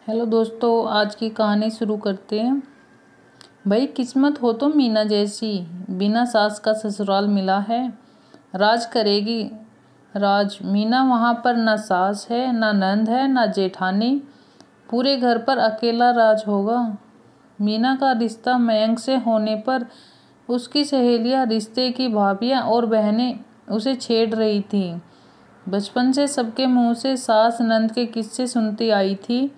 Hello दोस्तों, आज की कहानी शुरू करते हैं। भाई किस्मत हो तो मीना जैसी, बिना सास का ससुराल मिला है। राज करेगी राज। मीना वहाँ पर ना सास है, ना नंद है, ना जेठानी। पूरे घर पर अकेला राज होगा। मीना का रिश्ता मयंक से होने पर उसकी सहेलियाँ, रिश्ते की भाभियाँ और बहनें उसे छेड़ रही थी। बचपन से सबके मुंह से सास नंद के किस्से सुनती आई थी।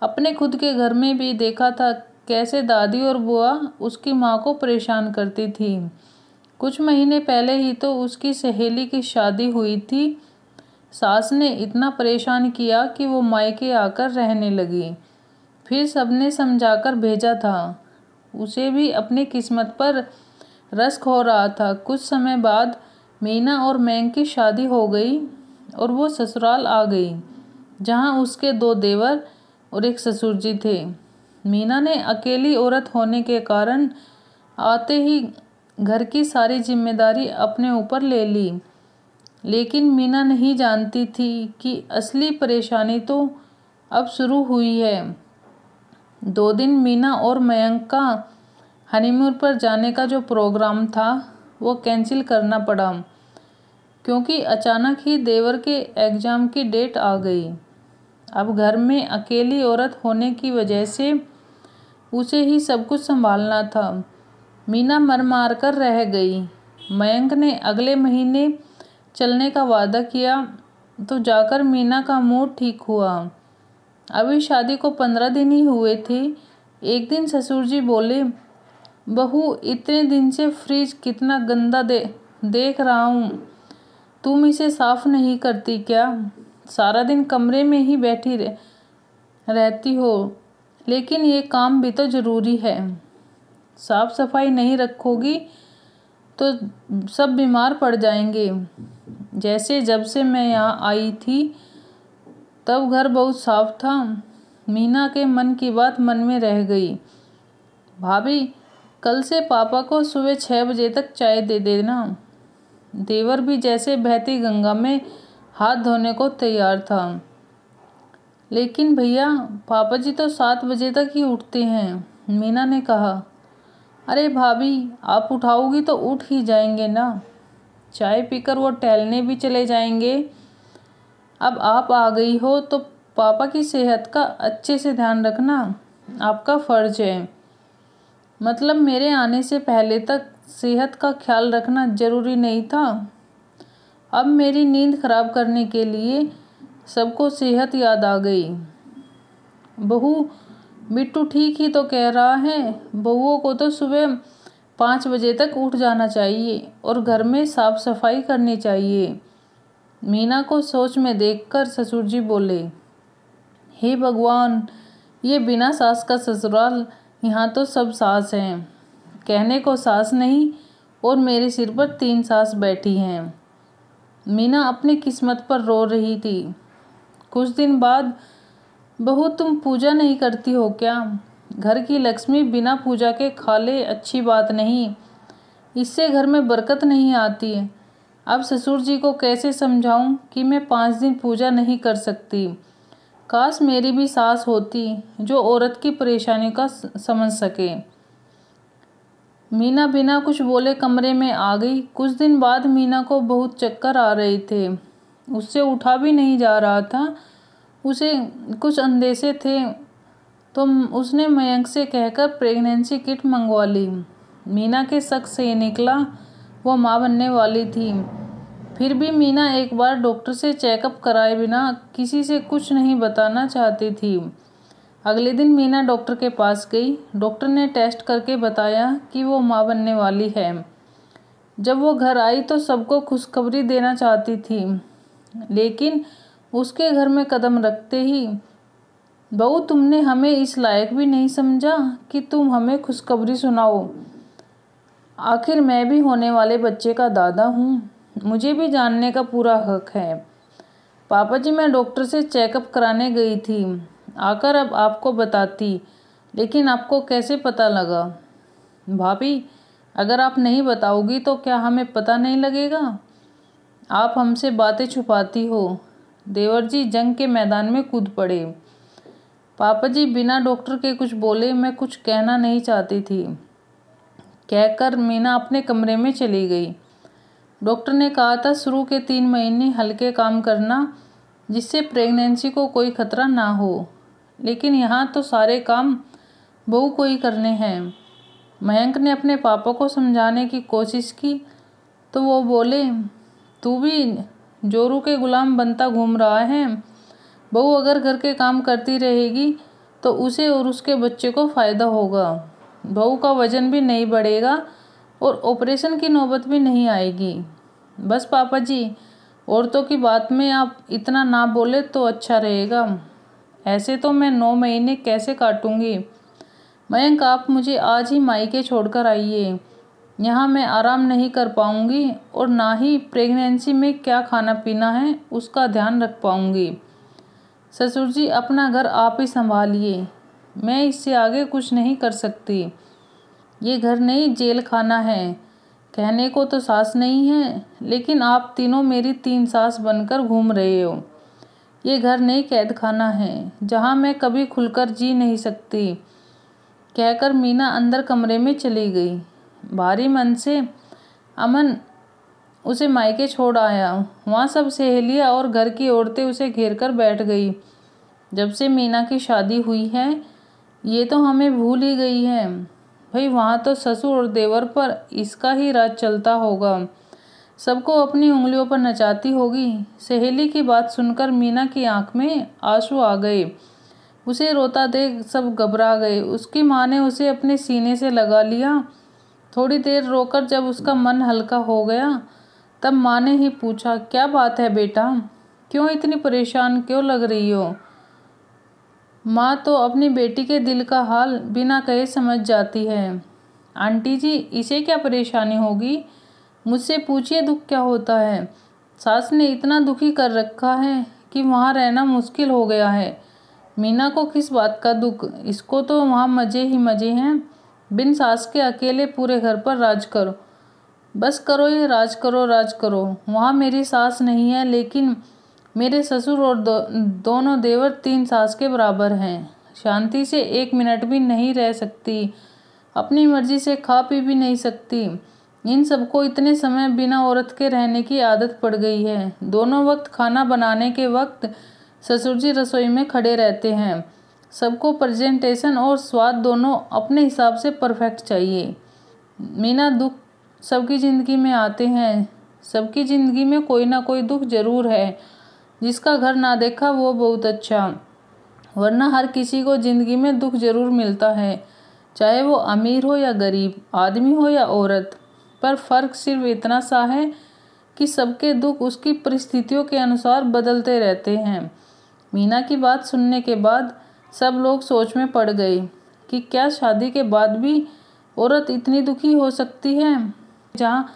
अपने खुद के घर में भी देखा था कैसे दादी और बुआ उसकी माँ को परेशान करती थी। कुछ महीने पहले ही तो उसकी सहेली की शादी हुई थी। सास ने इतना परेशान किया कि वो मायके आकर रहने लगी। फिर सबने समझाकर भेजा था। उसे भी अपनी किस्मत पर रश्क हो रहा था। कुछ समय बाद मीना और मयंक की शादी हो गई और वो ससुराल आ गई, जहाँ उसके 2 देवर और एक ससुर जी थे। मीना ने अकेली औरत होने के कारण आते ही घर की सारी जिम्मेदारी अपने ऊपर ले ली। लेकिन मीना नहीं जानती थी कि असली परेशानी तो अब शुरू हुई है। 2 दिन मीना और मयंक का हनीमून पर जाने का जो प्रोग्राम था वो कैंसिल करना पड़ा, क्योंकि अचानक ही देवर के एग्ज़ाम की डेट आ गई। अब घर में अकेली औरत होने की वजह से उसे ही सब कुछ संभालना था। मीना मर मार कर रह गई। मयंक ने अगले महीने चलने का वादा किया तो जाकर मीना का मूड ठीक हुआ। अभी शादी को 15 दिन ही हुए थे। एक दिन ससुर जी बोले, बहू इतने दिन से फ्रिज कितना गंदा देख रहा हूँ, तुम इसे साफ नहीं करती क्या? सारा दिन कमरे में ही बैठी रहती हो, लेकिन ये काम भी तो ज़रूरी है। साफ सफाई नहीं रखोगी तो सब बीमार पड़ जाएंगे। जैसे जब से मैं यहाँ आई थी तब घर बहुत साफ था। मीना के मन की बात मन में रह गई। भाभी, कल से पापा को सुबह 6 बजे तक चाय दे देना। देवर भी जैसे बहती गंगा में हाथ धोने को तैयार था। लेकिन भैया, पापा जी तो 7 बजे तक ही उठते हैं, मीना ने कहा। अरे भाभी, आप उठाओगी तो उठ ही जाएंगे ना। चाय पीकर वो टहलने भी चले जाएंगे। अब आप आ गई हो तो पापा की सेहत का अच्छे से ध्यान रखना आपका फ़र्ज है। मतलब मेरे आने से पहले तक सेहत का ख्याल रखना ज़रूरी नहीं था। अब मेरी नींद खराब करने के लिए सबको सेहत याद आ गई। बहू, बिट्टू ठीक ही तो कह रहा है। बहुओं को तो सुबह 5 बजे तक उठ जाना चाहिए और घर में साफ सफाई करनी चाहिए। मीना को सोच में देखकर ससुर जी बोले, हे भगवान, ये बिना सास का ससुराल। यहाँ तो सब सास हैं, कहने को सास नहीं, और मेरे सिर पर 3 सास बैठी हैं। मीना अपनी किस्मत पर रो रही थी। कुछ दिन बाद, बहू तुम पूजा नहीं करती हो क्या? घर की लक्ष्मी बिना पूजा के खा ले अच्छी बात नहीं, इससे घर में बरकत नहीं आती है। अब ससुर जी को कैसे समझाऊं कि मैं 5 दिन पूजा नहीं कर सकती। काश मेरी भी सास होती जो औरत की परेशानी का समझ सके। मीना बिना कुछ बोले कमरे में आ गई। कुछ दिन बाद मीना को बहुत चक्कर आ रहे थे। उससे उठा भी नहीं जा रहा था। उसे कुछ अंदेशे थे तो उसने मयंक से कहकर प्रेगनेंसी किट मंगवा ली। मीना के शक से ये निकला वो माँ बनने वाली थी। फिर भी मीना एक बार डॉक्टर से चेकअप कराए बिना किसी से कुछ नहीं बताना चाहती थी। अगले दिन मीना डॉक्टर के पास गई। डॉक्टर ने टेस्ट करके बताया कि वो माँ बनने वाली है। जब वो घर आई तो सबको खुशखबरी देना चाहती थी, लेकिन उसके घर में कदम रखते ही, बहू तुमने हमें इस लायक भी नहीं समझा कि तुम हमें खुशखबरी सुनाओ। आखिर मैं भी होने वाले बच्चे का दादा हूँ, मुझे भी जानने का पूरा हक है। पापा जी, मैं डॉक्टर से चेकअप कराने गई थी, आकर अब आपको बताती, लेकिन आपको कैसे पता लगा? भाभी, अगर आप नहीं बताओगी तो क्या हमें पता नहीं लगेगा? आप हमसे बातें छुपाती हो। देवर जी जंग के मैदान में कूद पड़े। पापा जी बिना डॉक्टर के कुछ बोले मैं कुछ कहना नहीं चाहती थी, कहकर मीना अपने कमरे में चली गई। डॉक्टर ने कहा था शुरू के 3 महीने हल्के काम करना, जिससे प्रेगनेंसी को कोई खतरा ना हो, लेकिन यहाँ तो सारे काम बहू को ही करने हैं। मयंक ने अपने पापा को समझाने की कोशिश की तो वो बोले, तू भी जोरू के गुलाम बनता घूम रहा है। बहू अगर घर के काम करती रहेगी तो उसे और उसके बच्चे को फ़ायदा होगा। बहू का वजन भी नहीं बढ़ेगा और ऑपरेशन की नौबत भी नहीं आएगी। बस पापा जी, औरतों की बात में आप इतना ना बोले तो अच्छा रहेगा। ऐसे तो मैं 9 महीने कैसे काटूंगी। मयंक, आप मुझे आज ही मायके छोड़कर आइए। यहाँ मैं आराम नहीं कर पाऊंगी और ना ही प्रेगनेंसी में क्या खाना पीना है उसका ध्यान रख पाऊंगी। ससुर जी, अपना घर आप ही संभालिए, मैं इससे आगे कुछ नहीं कर सकती। ये घर नहीं जेल खाना है। कहने को तो सास नहीं है, लेकिन आप तीनों मेरी 3 सास बनकर घूम रहे हो। ये घर नहीं कैद खाना है, जहाँ मैं कभी खुलकर जी नहीं सकती, कहकर मीना अंदर कमरे में चली गई। भारी मन से अमन उसे मायके छोड़ आया। वहाँ सब सहेलियाँ और घर की औरतें उसे घेर कर बैठ गई। जब से मीना की शादी हुई है ये तो हमें भूल ही गई है। भाई वहाँ तो ससुर और देवर पर इसका ही राज चलता होगा, सबको अपनी उंगलियों पर नचाती होगी। सहेली की बात सुनकर मीना की आंख में आंसू आ गए। उसे रोता देख सब घबरा गए। उसकी माँ ने उसे अपने सीने से लगा लिया। थोड़ी देर रोकर जब उसका मन हल्का हो गया तब माँ ने ही पूछा, क्या बात है बेटा, क्यों इतनी परेशान क्यों लग रही हो। माँ तो अपनी बेटी के दिल का हाल बिना कहे समझ जाती है। आंटी जी, इसे क्या परेशानी होगी, मुझसे पूछिए दुख क्या होता है। सास ने इतना दुखी कर रखा है कि वहाँ रहना मुश्किल हो गया है। मीना को किस बात का दुख, इसको तो वहाँ मज़े ही मज़े हैं। बिन सास के अकेले पूरे घर पर राज करो, बस करो ये राज करो राज करो। वहाँ मेरी सास नहीं है, लेकिन मेरे ससुर और दोनों देवर 3 सास के बराबर हैं। शांति से 1 मिनट भी नहीं रह सकती, अपनी मर्जी से खा पी भी नहीं सकती। इन सबको इतने समय बिना औरत के रहने की आदत पड़ गई है। दोनों वक्त खाना बनाने के वक्त ससुर जी रसोई में खड़े रहते हैं। सबको प्रेजेंटेशन और स्वाद दोनों अपने हिसाब से परफेक्ट चाहिए। मीना, दुख सबकी ज़िंदगी में आते हैं, सबकी ज़िंदगी में कोई ना कोई दुख ज़रूर है। जिसका घर ना देखा वो बहुत अच्छा, वरना हर किसी को ज़िंदगी में दुख ज़रूर मिलता है, चाहे वो अमीर हो या गरीब, आदमी हो या औरत। पर फ़र्क सिर्फ इतना सा है कि सबके दुख उसकी परिस्थितियों के अनुसार बदलते रहते हैं। मीना की बात सुनने के बाद सब लोग सोच में पड़ गए कि क्या शादी के बाद भी औरत इतनी दुखी हो सकती है जहाँ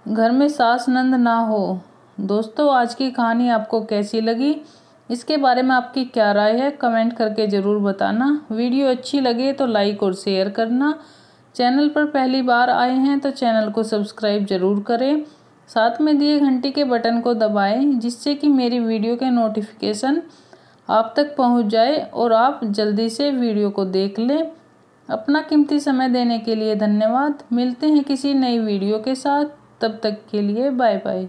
घर में सास नंद ना हो। दोस्तों, आज की कहानी आपको कैसी लगी, इसके बारे में आपकी क्या राय है, कमेंट करके ज़रूर बताना। वीडियो अच्छी लगे तो लाइक और शेयर करना। चैनल पर पहली बार आए हैं तो चैनल को सब्सक्राइब ज़रूर करें। साथ में दिए घंटी के बटन को दबाएं, जिससे कि मेरी वीडियो के नोटिफिकेशन आप तक पहुंच जाए और आप जल्दी से वीडियो को देख लें। अपना कीमती समय देने के लिए धन्यवाद। मिलते हैं किसी नई वीडियो के साथ, तब तक के लिए बाय बाय।